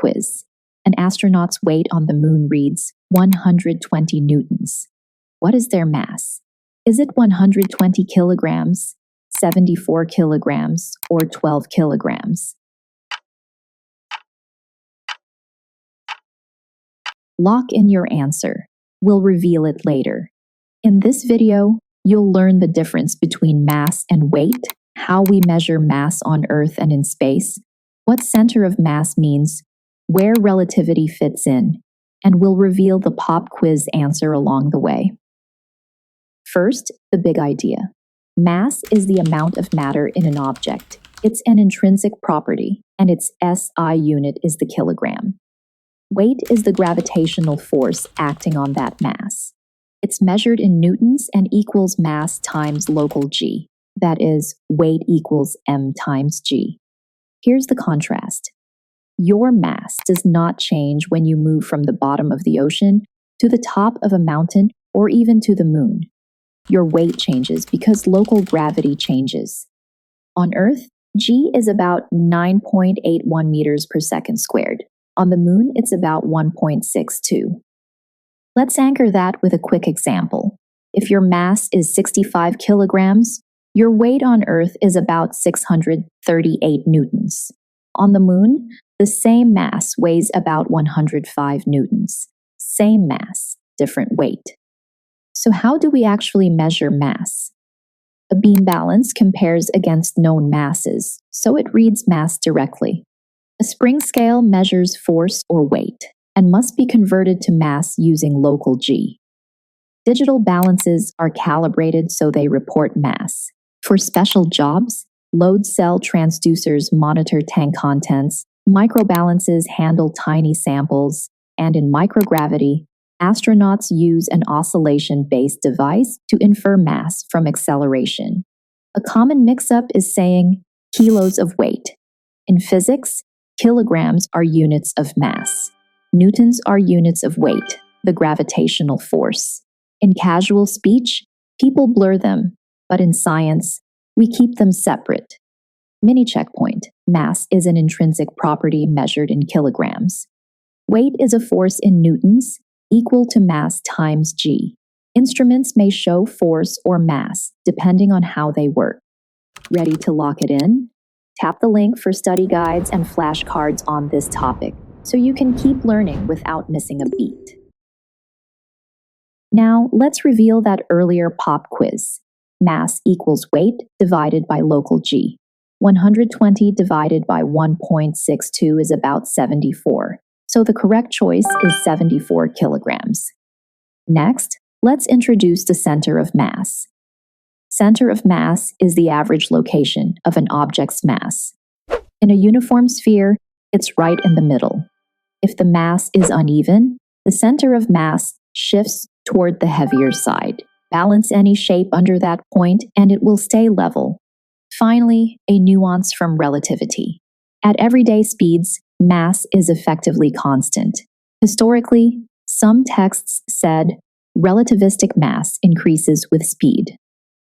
quiz. An astronaut's weight on the moon reads 120 newtons. What is their mass? Is it 120 kilograms, 74 kilograms, or 12 kilograms? Lock in your answer. We'll reveal it later. In this video, you'll learn the difference between mass and weight, how we measure mass on Earth and in space, what center of mass means, where relativity fits in, and we'll reveal the pop quiz answer along the way. First, the big idea. Mass is the amount of matter in an object. It's an intrinsic property, and its SI unit is the kilogram. Weight is the gravitational force acting on that mass. It's measured in newtons and equals mass times local g. That is, weight equals m times g. Here's the contrast. Your mass does not change when you move from the bottom of the ocean to the top of a mountain or even to the moon. Your weight changes because local gravity changes. On Earth, g is about 9.81 meters per second squared. On the moon, it's about 1.62. Let's anchor that with a quick example. If your mass is 65 kilograms, your weight on Earth is about 638 newtons. On the moon, the same mass weighs about 105 newtons. Same mass, different weight. So how do we actually measure mass? A beam balance compares against known masses, so it reads mass directly. A spring scale measures force or weight and must be converted to mass using local g. Digital balances are calibrated so they report mass. For special jobs, load cell transducers monitor tank contents, microbalances handle tiny samples, and in microgravity, astronauts use an oscillation-based device to infer mass from acceleration. A common mix-up is saying kilos of weight. In physics, kilograms are units of mass. Newtons are units of weight, the gravitational force. In casual speech, people blur them, but in science, we keep them separate. Mini checkpoint. Mass is an intrinsic property measured in kilograms. Weight is a force in newtons, equal to mass times g. Instruments may show force or mass, depending on how they work. Ready to lock it in? Tap the link for study guides and flashcards on this topic, so you can keep learning without missing a beat. Now, let's reveal that earlier pop quiz. Mass equals weight divided by local g. 120 divided by 1.62 is about 74, so the correct choice is 74 kilograms. Next, let's introduce the center of mass. Center of mass is the average location of an object's mass. In a uniform sphere, it's right in the middle. If the mass is uneven, the center of mass shifts toward the heavier side. Balance any shape under that point and it will stay level. Finally, a nuance from relativity. At everyday speeds, mass is effectively constant. Historically, some texts said relativistic mass increases with speed.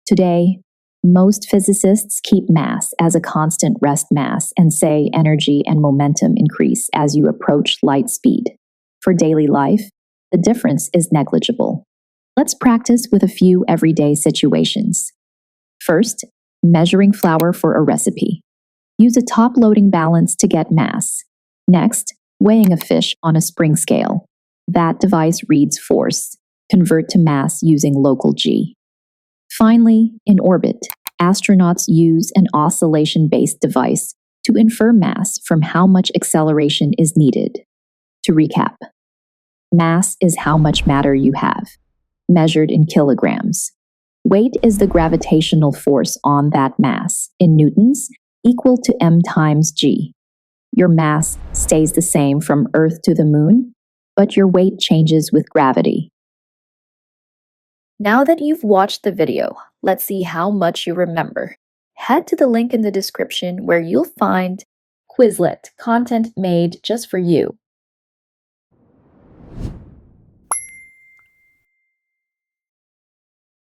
Today, most physicists keep mass as a constant rest mass and say energy and momentum increase as you approach light speed. For daily life, the difference is negligible. Let's practice with a few everyday situations. First, measuring flour for a recipe. Use a top-loading balance to get mass. Next, weighing a fish on a spring scale. That device reads force. Convert to mass using local g. Finally, in orbit, astronauts use an oscillation-based device to infer mass from how much acceleration is needed. To recap, mass is how much matter you have, measured in kilograms. Weight is the gravitational force on that mass, in newtons, equal to m times g. Your mass stays the same from Earth to the moon, but your weight changes with gravity. Now that you've watched the video, let's see how much you remember. Head to the link in the description where you'll find Quizlet, content made just for you.